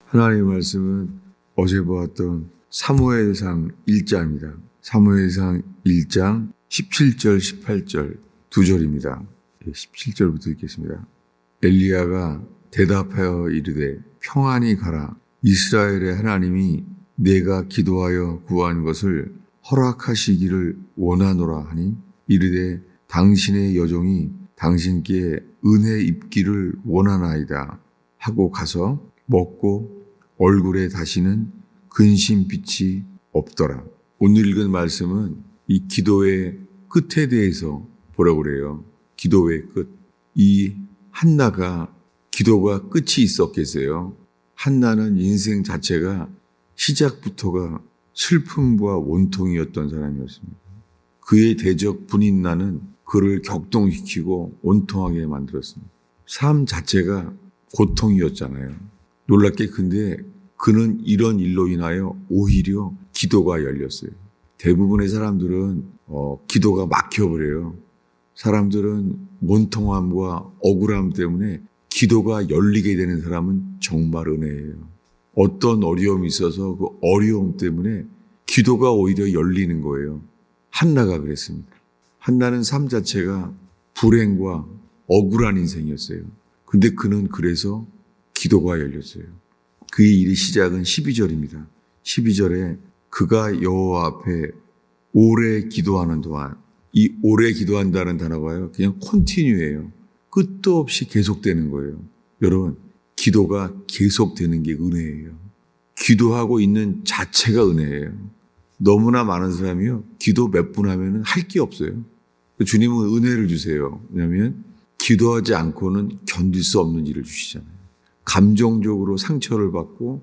하나님의 말씀은 어제 보았던 사무엘상 1장입니다. 사무엘상 1장 17절, 18절 두 절입니다. 17절부터 읽겠습니다. 엘리야가 대답하여 이르되 평안히 가라. 이스라엘의 하나님이 내가 기도하여 구한 것을 허락하시기를 원하노라 하니 이르되 당신의 여종이 당신께 은혜 입기를 원하나이다 하고 가서 먹고 얼굴에 다시는 근심빛이 없더라. 오늘 읽은 말씀은 이 기도의 끝에 대해서 보라고 그래요. 기도의 끝. 이 한나가 기도가 끝이 있었겠어요. 한나는 인생 자체가 시작부터가 슬픔과 원통이었던 사람이었습니다. 그의 대적 분인나는 그를 격동시키고 원통하게 만들었습니다. 삶 자체가 고통이었잖아요. 놀랍게 근데 그는 이런 일로 인하여 오히려 기도가 열렸어요. 대부분의 사람들은 기도가 막혀버려요. 사람들은 원통함과 억울함 때문에 기도가 열리게 되는 사람은 정말 은혜예요. 어떤 어려움이 있어서 그 어려움 때문에 기도가 오히려 열리는 거예요. 한나가 그랬습니다. 한나는 삶 자체가 불행과 억울한 인생이었어요. 근데 그는 그래서 기도가 열렸어요. 그의 일의 시작은 12절입니다. 12절에 그가 여호와 앞에 오래 기도하는 동안, 이 오래 기도한다는 단어가요, 그냥 컨티뉴예요. 끝도 없이 계속되는 거예요. 여러분, 기도가 계속되는 게 은혜예요. 기도하고 있는 자체가 은혜예요. 너무나 많은 사람이요, 기도 몇 분 하면은 할 게 없어요. 주님은 은혜를 주세요. 왜냐하면 기도하지 않고는 견딜 수 없는 일을 주시잖아요. 감정적으로 상처를 받고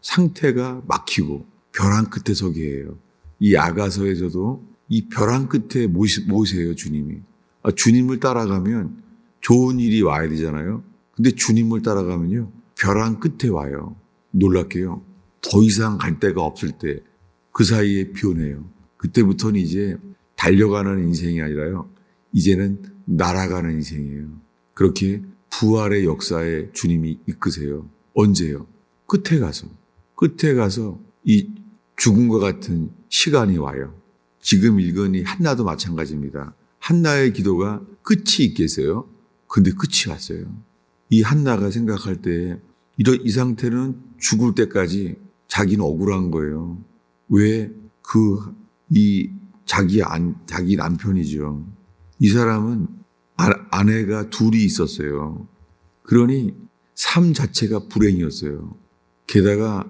상태가 막히고 벼랑 끝에 서게 해요. 이 아가서에서도 이 벼랑 끝에 모세요, 주님이. 주님을 따라가면 좋은 일이 와야 되잖아요. 근데 주님을 따라가면요, 벼랑 끝에 와요. 놀랍게요. 더 이상 갈 데가 없을 때 그 사이에 비 오네요. 그때부터는 이제 달려가는 인생이 아니라요, 이제는 날아가는 인생이에요. 그렇게 부활의 역사에 주님이 이끄세요. 언제요? 끝에 가서 이 죽음과 같은 시간이 와요. 지금 읽은 이 한나도 마찬가지입니다. 한나의 기도가 끝이 있겠어요? 근데 끝이 왔어요. 이 한나가 생각할 때 이 상태는 죽을 때까지 자기는 억울한 거예요. 왜? 자기 남편이죠. 이 사람은 아내가 둘이 있었어요. 그러니 삶 자체가 불행이었어요. 게다가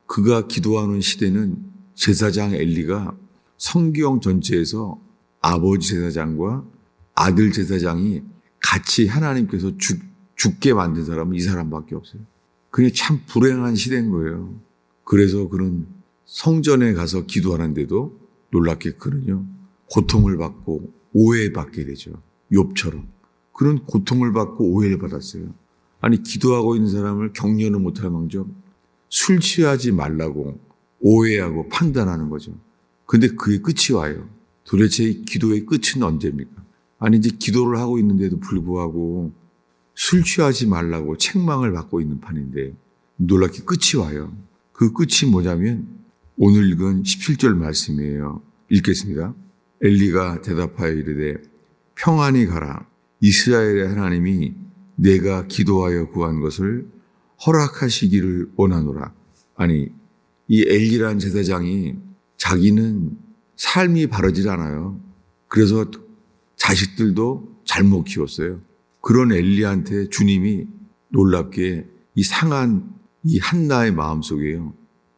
그가 기도하는 시대는 제사장 엘리가 성경 전체에서 아버지 제사장과 아들 제사장이 같이 하나님께서 죽게 만든 사람은 이 사람밖에 없어요. 그게 참 불행한 시대인 거예요. 그래서 그는 성전에 가서 기도하는데도 놀랍게 그는요, 고통을 받고 오해받게 되죠. 욥처럼. 그런 고통을 받고 오해를 받았어요. 아니, 기도하고 있는 사람을 격려는 못할 망정 술 취하지 말라고 오해하고 판단하는 거죠. 근데 그게 끝이 와요. 도대체 이 기도의 끝은 언제입니까? 아니, 이제 기도를 하고 있는데도 불구하고 술 취하지 말라고 책망을 받고 있는 판인데 놀랍게 끝이 와요. 그 끝이 뭐냐면 오늘 읽은 17절 말씀이에요. 읽겠습니다. 엘리가 대답하여 이르되 평안히 가라. 이스라엘의 하나님이 내가 기도하여 구한 것을 허락하시기를 원하노라. 아니, 이 엘리란 제사장이 자기는 삶이 바르질 않아요. 그래서 자식들도 잘못 키웠어요. 그런 엘리한테 주님이 놀랍게 이 상한 이 한나의 마음속에요,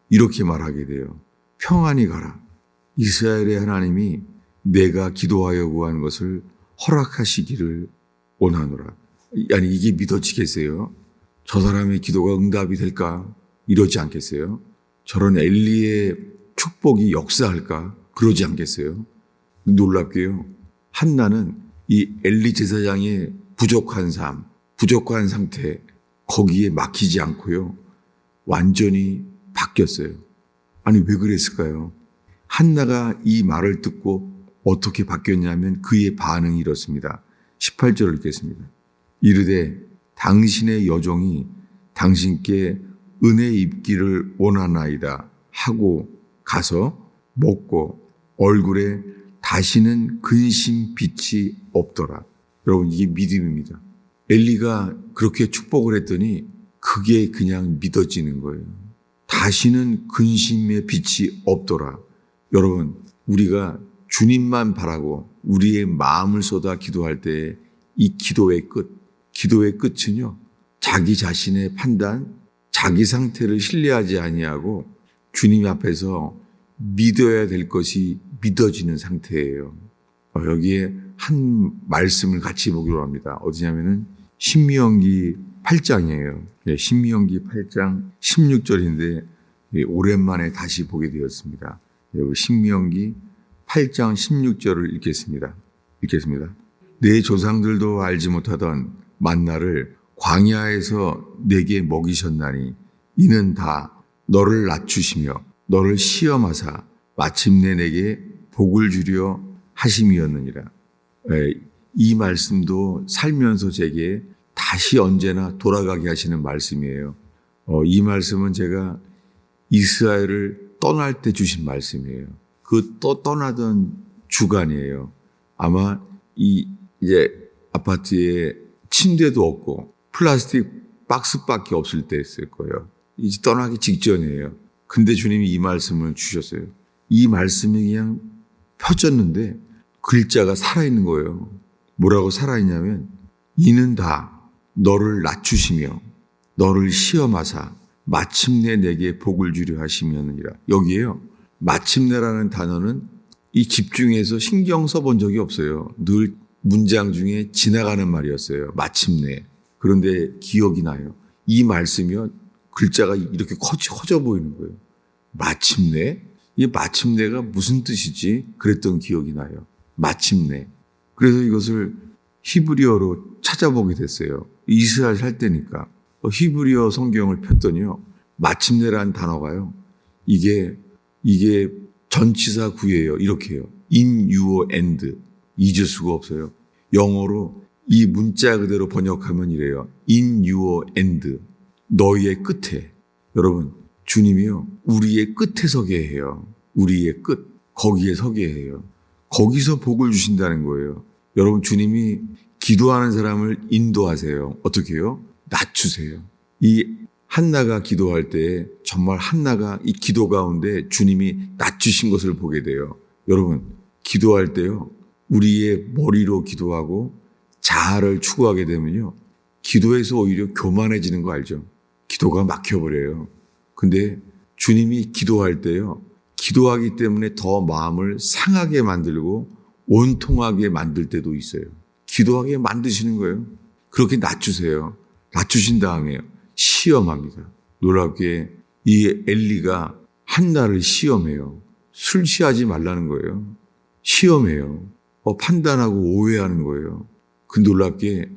이렇게 말하게 돼요. 평안히 가라. 이스라엘의 하나님이 내가 기도하여 구한 것을 허락하시기를 원하노라. 아니, 이게 믿어지겠어요? 저 사람의 기도가 응답이 될까? 이러지 않겠어요? 저런 엘리의 축복이 역사할까? 그러지 않겠어요? 놀랍게요, 한나는 이 엘리 제사장의 부족한 삶, 부족한 상태, 거기에 막히지 않고요, 완전히 바뀌었어요. 아니, 왜 그랬을까요? 한나가 이 말을 듣고 어떻게 바뀌었냐면 그의 반응이 이렇습니다. 18절을 읽겠습니다. 이르되 당신의 여종이 당신께 은혜 입기를 원하나이다 하고 가서 먹고 얼굴에 다시는 근심 빛이 없더라. 여러분, 이게 믿음입니다. 엘리가 그렇게 축복을 했더니 그게 그냥 믿어지는 거예요. 다시는 근심의 빛이 없더라. 여러분, 우리가 주님만 바라고 우리의 마음을 쏟아 기도할 때 이 기도의 끝은요, 자기 자신의 판단, 자기 상태를 신뢰하지 아니하고 주님 앞에서 믿어야 될 것이 믿어지는 상태예요. 여기에 한 말씀을 같이 보기로 합니다. 어디냐면은 신명기 8장이에요. 신명기 8장 16절인데 오랜만에 다시 보게 되었습니다. 여기 신명기 8장 16절을 읽겠습니다. 내 조상들도 알지 못하던 만나를 광야에서 내게 먹이셨나니 이는 다 너를 낮추시며 너를 시험하사 마침내 내게 복을 주려 하심이었느니라. 이 말씀도 살면서 제게 다시 언제나 돌아가게 하시는 말씀이에요. 이 말씀은 제가 이스라엘을 떠날 때 주신 말씀이에요. 그 떠나던 주간이에요. 아마 이제 아파트에 침대도 없고 플라스틱 박스밖에 없을 때였을 거예요. 이제 떠나기 직전이에요. 근데 주님이 이 말씀을 주셨어요. 이 말씀이 그냥 펴졌는데 글자가 살아있는 거예요. 뭐라고 살아있냐면 이는 다 너를 낮추시며 너를 시험하사 마침내 내게 복을 주려 하시면이라. 여기에요. 마침내라는 단어는 이 집중해서 신경 써본 적이 없어요. 늘 문장 중에 지나가는 말이었어요. 마침내. 그런데 기억이 나요. 이 말씀이요. 글자가 이렇게 커져 보이는 거예요. 마침내? 이 마침내가 무슨 뜻이지? 그랬던 기억이 나요. 마침내. 그래서 이것을 히브리어로 찾아보게 됐어요. 이스라엘 살 때니까. 히브리어 성경을 폈더니요. 마침내라는 단어가요. 이게 전치사 구예요. 이렇게 해요. in your end. 잊을 수가 없어요. 영어로 이 문자 그대로 번역하면 이래요. in your end. 너희의 끝에. 여러분, 주님이요. 우리의 끝에 서게 해요. 우리의 끝. 거기에 서게 해요. 거기서 복을 주신다는 거예요. 여러분, 주님이 기도하는 사람을 인도하세요. 어떻게 해요? 낮추세요. 이 한나가 기도할 때 정말 한나가 이 기도 가운데 주님이 낮추신 것을 보게 돼요. 여러분, 기도할 때요. 우리의 머리로 기도하고 자아를 추구하게 되면요. 기도에서 오히려 교만해지는 거 알죠? 기도가 막혀버려요. 근데 주님이 기도할 때요. 기도하기 때문에 더 마음을 상하게 만들고 온통하게 만들 때도 있어요. 기도하게 만드시는 거예요. 그렇게 낮추세요. 낮추신 다음에 시험합니다. 놀랍게 이 엘리가 한나를 시험해요. 술 취하지 말라는 거예요. 시험해요. 판단하고 오해하는 거예요. 그 놀랍게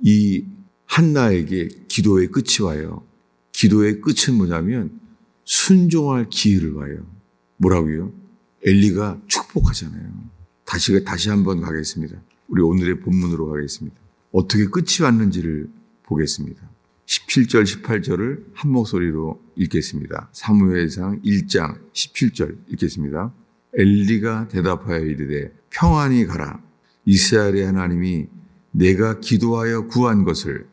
이 한나에게 기도의 끝이 와요. 기도의 끝은 뭐냐면 순종할 기회를 와요. 뭐라고요? 엘리가 축복하잖아요. 다시 한번 가겠습니다. 우리 오늘의 본문으로 가겠습니다. 어떻게 끝이 왔는지를 보겠습니다. 17절, 18절을 한 목소리로 읽겠습니다. 사무엘상 1장 17절 읽겠습니다. 엘리가 대답하여 이르되 평안히 가라. 이스라엘의 하나님이 내가 기도하여 구한 것을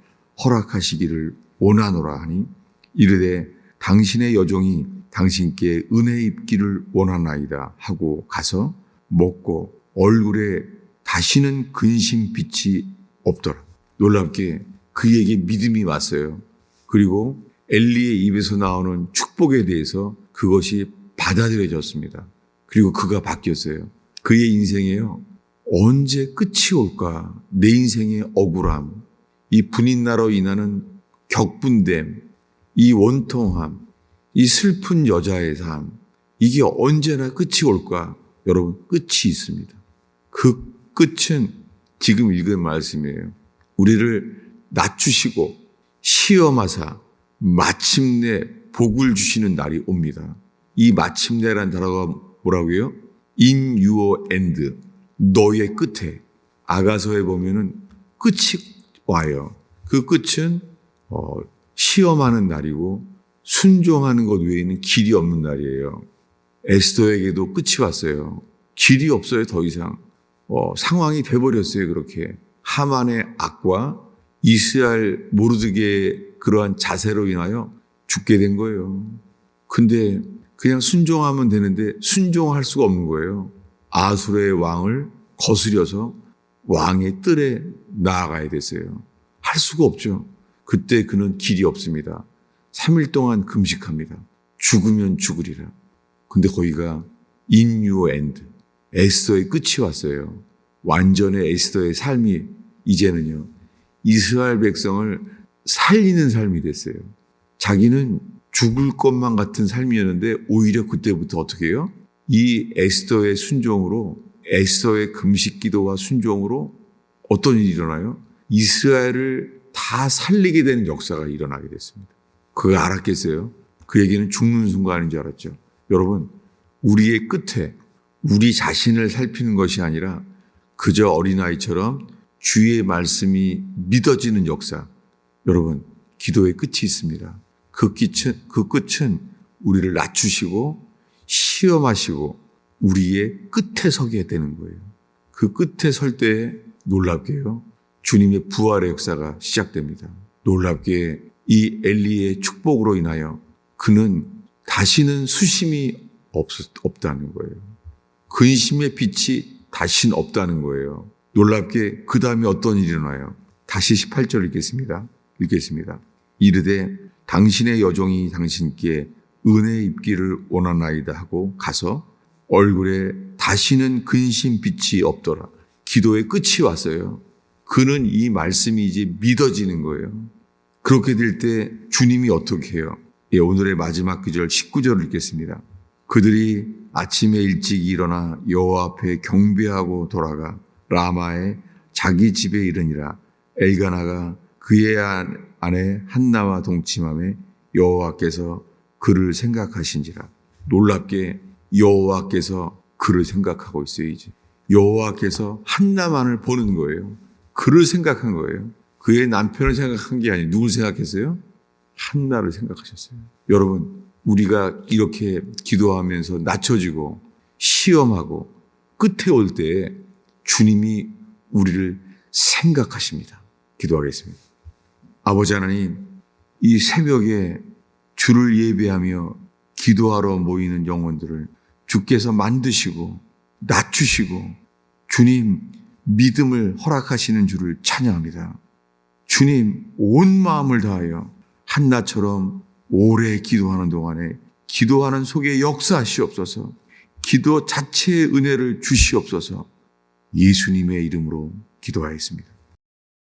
허락하시기를 원하노라 하니 이르되 당신의 여종이 당신께 은혜 입기를 원하나이다 하고 가서 먹고 얼굴에 다시는 근심빛이 없더라. 놀랍게 그에게 믿음이 왔어요. 그리고 엘리의 입에서 나오는 축복에 대해서 그것이 받아들여졌습니다. 그리고 그가 바뀌었어요. 그의 인생에요. 언제 끝이 올까? 내 인생의 억울함, 이 분인나로 인하는 격분됨, 이 원통함, 이 슬픈 여자의 삶, 이게 언제나 끝이 올까? 여러분, 끝이 있습니다. 그 끝은 지금 읽은 말씀이에요. 우리를 낮추시고 시험하사 마침내 복을 주시는 날이 옵니다. 이 마침내란 단어가 뭐라고요? In your end. 너의 끝에. 아가서에 보면은 끝이 와요. 그 끝은 시험하는 날이고 순종하는 것 외에는 길이 없는 날이에요. 에스더에게도 끝이 왔어요. 길이 없어요. 더 이상. 상황이 돼버렸어요. 그렇게. 하만의 악과 이스라엘 모르드게의 그러한 자세로 인하여 죽게 된 거예요. 근데 그냥 순종하면 되는데 순종할 수가 없는 거예요. 아수르의 왕을 거스려서 왕의 뜰에 나아가야 됐어요. 할 수가 없죠. 그때 그는 길이 없습니다. 3일 동안 금식합니다. 죽으면 죽으리라. 근데 거기가 in your end. 에스더의 끝이 왔어요. 완전히 에스더의 삶이 이제는요. 이스라엘 백성을 살리는 삶이 됐어요. 자기는 죽을 것만 같은 삶이었는데 오히려 그때부터 어떻게 해요? 이 에스더의 순종으로 에스더의 금식 기도와 순종으로 어떤 일이 일어나요? 이스라엘을 다 살리게 되는 역사가 일어나게 됐습니다. 그걸 알았겠어요? 그에게는 죽는 순간인 줄 알았죠. 여러분, 우리의 끝에 우리 자신을 살피는 것이 아니라 그저 어린아이처럼 주의 말씀이 믿어지는 역사. 여러분, 기도의 끝이 있습니다. 그 끝은 우리를 낮추시고 시험하시고 우리의 끝에 서게 되는 거예요. 그 끝에 설 때에 놀랍게요. 주님의 부활의 역사가 시작됩니다. 놀랍게 이 엘리의 축복으로 인하여 그는 다시는 수심이 없다는 거예요. 근심의 빛이 다시는 없다는 거예요. 놀랍게 그 다음에 어떤 일이 일어나요? 다시 18절 읽겠습니다. 이르되 당신의 여종이 당신께 은혜 입기를 원하나이다 하고 가서 얼굴에 다시는 근심 빛이 없더라. 기도의 끝이 왔어요. 그는 이 말씀이 이제 믿어지는 거예요. 그렇게 될 때 주님이 어떻게 해요? 오늘의 마지막 구절 19절을 읽겠습니다. 그들이 아침에 일찍 일어나 여호와 앞에 경배하고 돌아가 라마에 자기 집에 이르니라. 엘가나가 그의 아내 한나와 동침함에 여호와께서 그를 생각하신지라. 놀랍게 여호와께서 그를 생각하고 있어요. 이제 여호와께서 한나만을 보는 거예요. 그를 생각한 거예요. 그의 남편을 생각한 게 아니에요. 누굴 생각했어요? 한나를 생각하셨어요. 여러분, 우리가 이렇게 기도하면서 낮춰지고 시험하고 끝에 올 때 주님이 우리를 생각하십니다. 기도하겠습니다. 아버지 하나님, 이 새벽에 주를 예배하며 기도하러 모이는 영혼들을 주께서 만드시고 낮추시고 주님 믿음을 허락하시는 주를 찬양합니다. 주님 온 마음을 다하여 한나처럼 오래 기도하는 동안에 기도하는 속에 역사하시옵소서. 기도 자체의 은혜를 주시옵소서. 예수님의 이름으로 기도하였습니다.